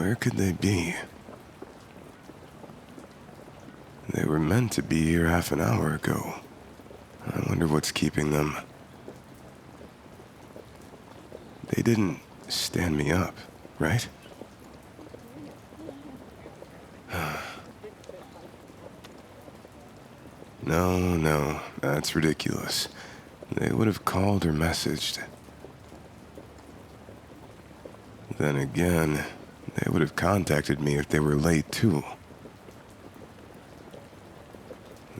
Where could they be? They were meant to be here half an hour ago. I wonder what's keeping them. They didn't stand me up, right? No, that's ridiculous. They would have called or messaged. Then again, they would have contacted me if they were late too.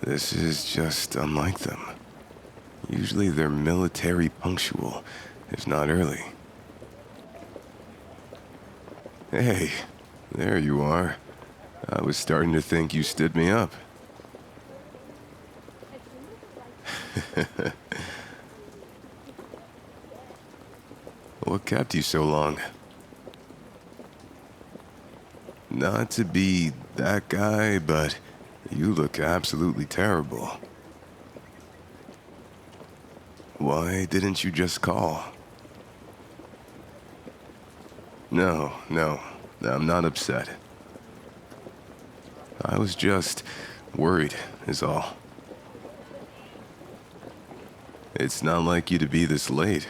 This is just unlike them. Usually they're military punctual, if not early. Hey, there you are. I was starting to think you stood me up. What kept you so long? Not to be that guy, but you look absolutely terrible. Why didn't you just call? No, I'm not upset. I was just worried, is all. It's not like you to be this late.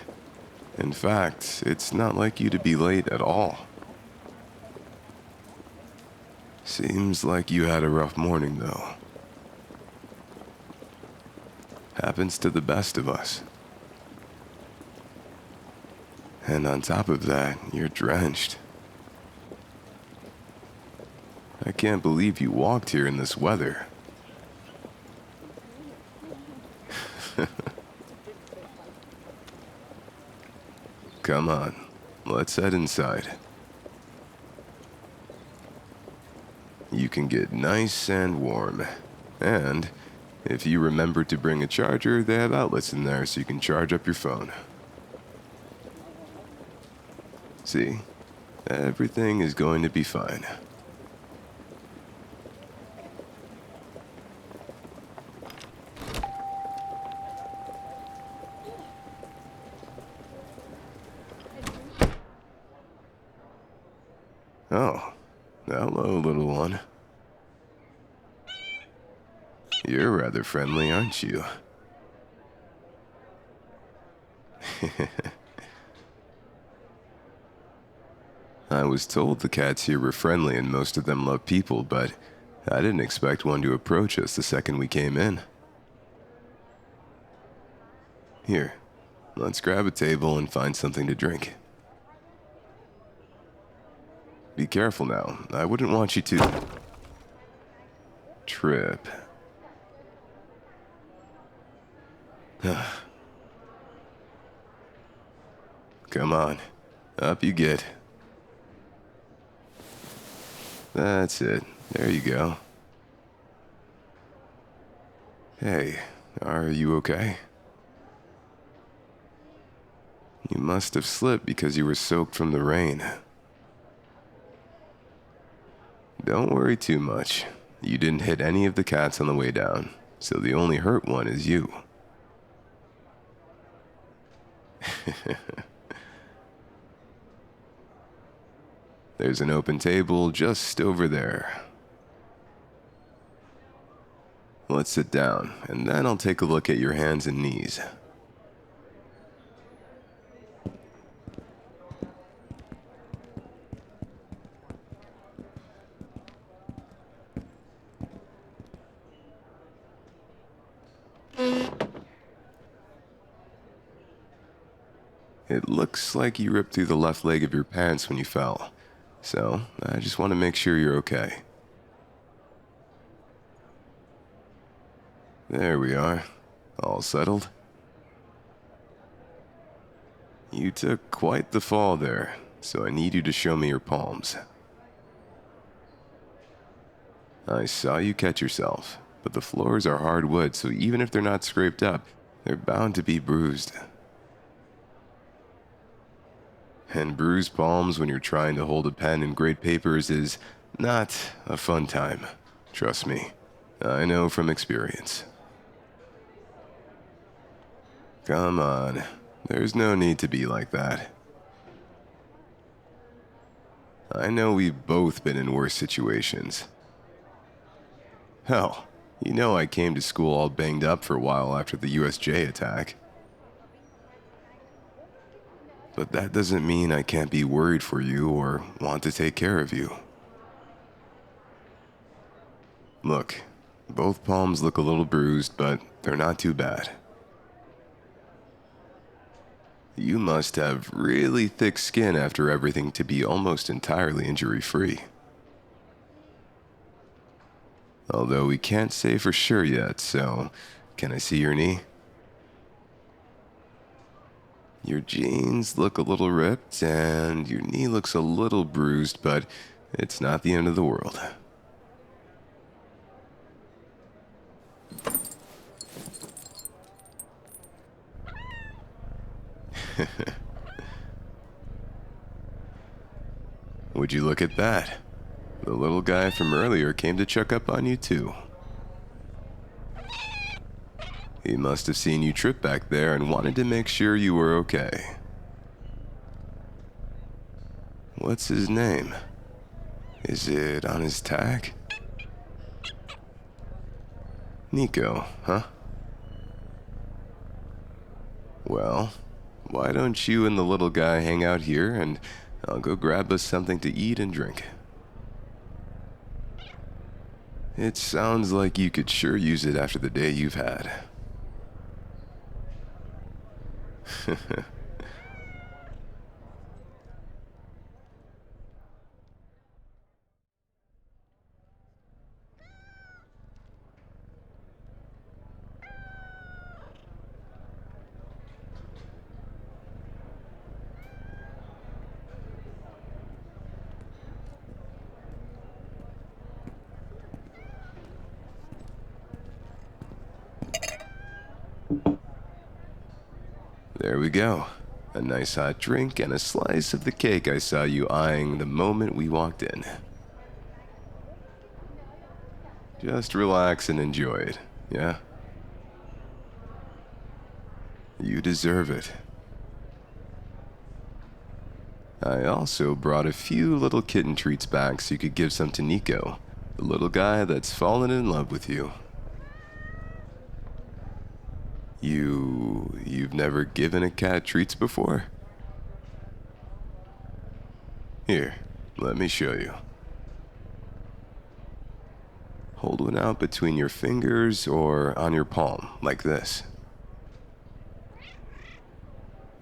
In fact, it's not like you to be late at all. Seems like you had a rough morning, though. Happens to the best of us. And on top of that, you're drenched. I can't believe you walked here in this weather. Come on, let's head inside. You can get nice and warm. And if you remember to bring a charger, they have outlets in there so you can charge up your phone. See, everything is going to be fine. Oh, hello, little one. You're rather friendly, aren't you? I was told the cats here were friendly and most of them love people, but I didn't expect one to approach us the second we came in. Here, let's grab a table and find something to drink. Be careful now. I wouldn't want you to trip. Come on, up you get. That's it. There you go. Hey, are you okay? You must have slipped because you were soaked from the rain. Don't worry too much. You didn't hit any of the cats on the way down, so the only hurt one is you. There's an open table just over there. Let's sit down, and then I'll take a look at your hands and knees. It looks like you ripped through the left leg of your pants when you fell, so I just want to make sure you're okay. There we are. All settled? You took quite the fall there, so I need you to show me your palms. I saw you catch yourself, but the floors are hardwood, so even if they're not scraped up, they're bound to be bruised. And bruised palms when you're trying to hold a pen in grade papers is not a fun time. Trust me, I know from experience. Come on, there's no need to be like that. I know we've both been in worse situations. Hell, I came to school all banged up for a while after the USJ attack. But that doesn't mean I can't be worried for you or want to take care of you. Look, both palms look a little bruised, but they're not too bad. You must have really thick skin after everything to be almost entirely injury-free. Although we can't say for sure yet, so can I see your knee? Your jeans look a little ripped, and your knee looks a little bruised, but it's not the end of the world. Would you look at that? The little guy from earlier came to check up on you too. He must have seen you trip back there and wanted to make sure you were okay. What's his name? Is it on his tag? Nico, huh? Well, why don't you and the little guy hang out here and I'll go grab us something to eat and drink. It sounds like you could sure use it after the day you've had. There we go. A nice hot drink and a slice of the cake I saw you eyeing the moment we walked in. Just relax and enjoy it, yeah? You deserve it. I also brought a few little kitten treats back so you could give some to Nico, the little guy that's fallen in love with you. You've never given a cat treats before? Here, let me show you. Hold one out between your fingers or on your palm, like this.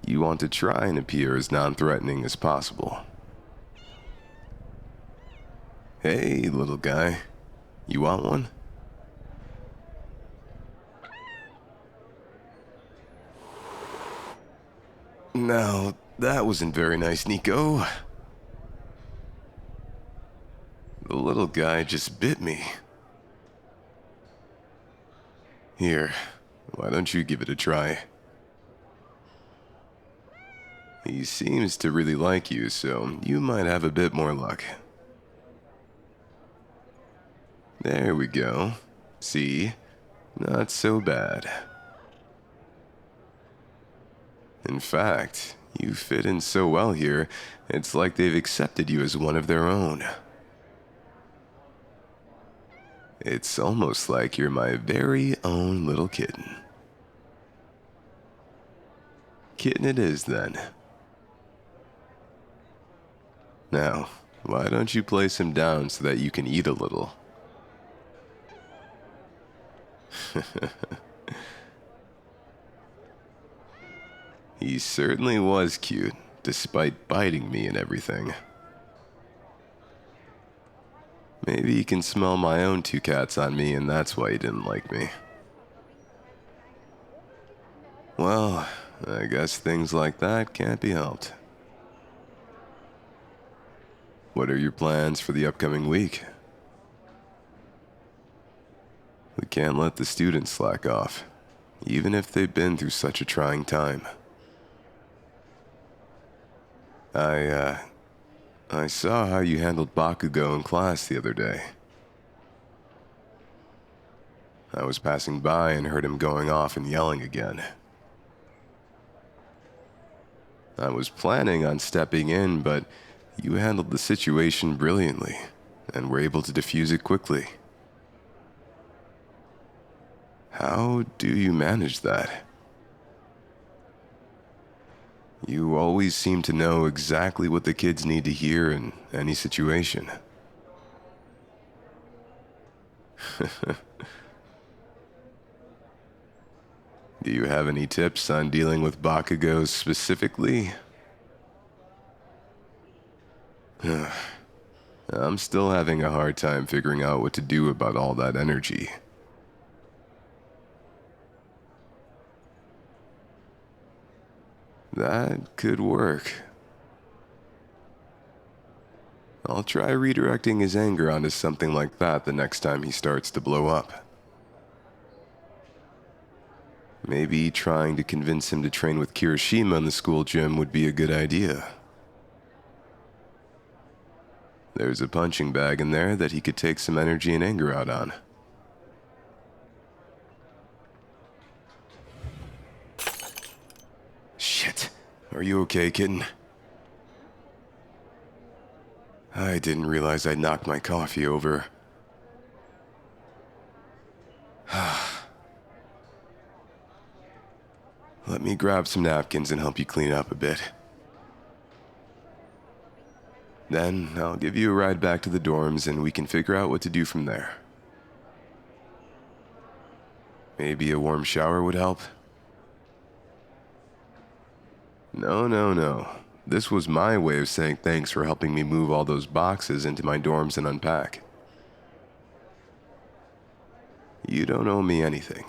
You want to try and appear as non-threatening as possible. Hey, little guy. You want one? Now, that wasn't very nice, Nico. The little guy just bit me. Here, why don't you give it a try? He seems to really like you, so you might have a bit more luck. There we go. See? Not so bad. In fact, you fit in so well here, it's like they've accepted you as one of their own. It's almost like you're my very own little kitten. Kitten it is, then. Now, why don't you place him down so that you can eat a little? He certainly was cute, despite biting me and everything. Maybe he can smell my own two cats on me and that's why he didn't like me. Well, I guess things like that can't be helped. What are your plans for the upcoming week? We can't let the students slack off, even if they've been through such a trying time. I saw how you handled Bakugo in class the other day. I was passing by and heard him going off and yelling again. I was planning on stepping in, but You handled the situation brilliantly, and were able to defuse it quickly. How do you manage that? You always seem to know exactly what the kids need to hear in any situation. Do you have any tips on dealing with Bakugos specifically? I'm still having a hard time figuring out what to do about all that energy. That could work. I'll try redirecting his anger onto something like that the next time he starts to blow up. Maybe trying to convince him to train with Kirishima in the school gym would be a good idea. There's a punching bag in there that he could take some energy and anger out on. Shit. Are you okay, kitten? I didn't realize I knocked my coffee over. Let me grab some napkins and help you clean up a bit. Then I'll give you a ride back to the dorms and we can figure out what to do from there. Maybe a warm shower would help? No. This was my way of saying thanks for helping me move all those boxes into my dorms and unpack. You don't owe me anything.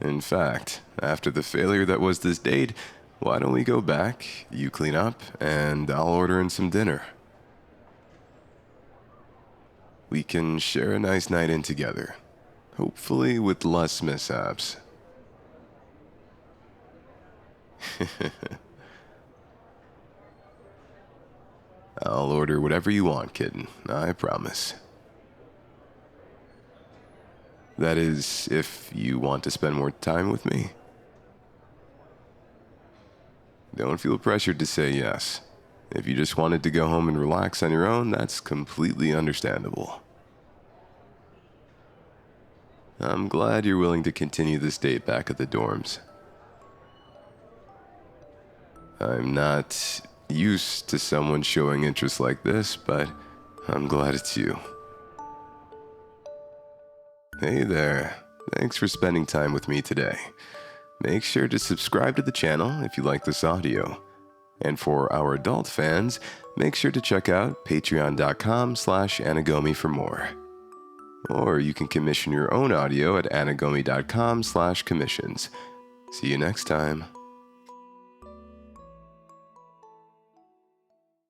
In fact, after the failure that was this date, why don't we go back, you clean up, and I'll order in some dinner. We can share a nice night in together, hopefully with less mishaps. I'll order whatever you want, kitten, I promise. That is, if you want to spend more time with me. Don't feel pressured to say yes. If you just wanted to go home and relax on your own, that's completely understandable. I'm glad you're willing to continue this date back at the dorms. I'm not used to someone showing interest like this, but I'm glad it's you. Hey there, thanks for spending time with me today. Make sure to subscribe to the channel if you like this audio. And for our adult fans, make sure to check out patreon.com/Anigomi for more. Or you can commission your own audio at anigomi.com/commissions. See you next time.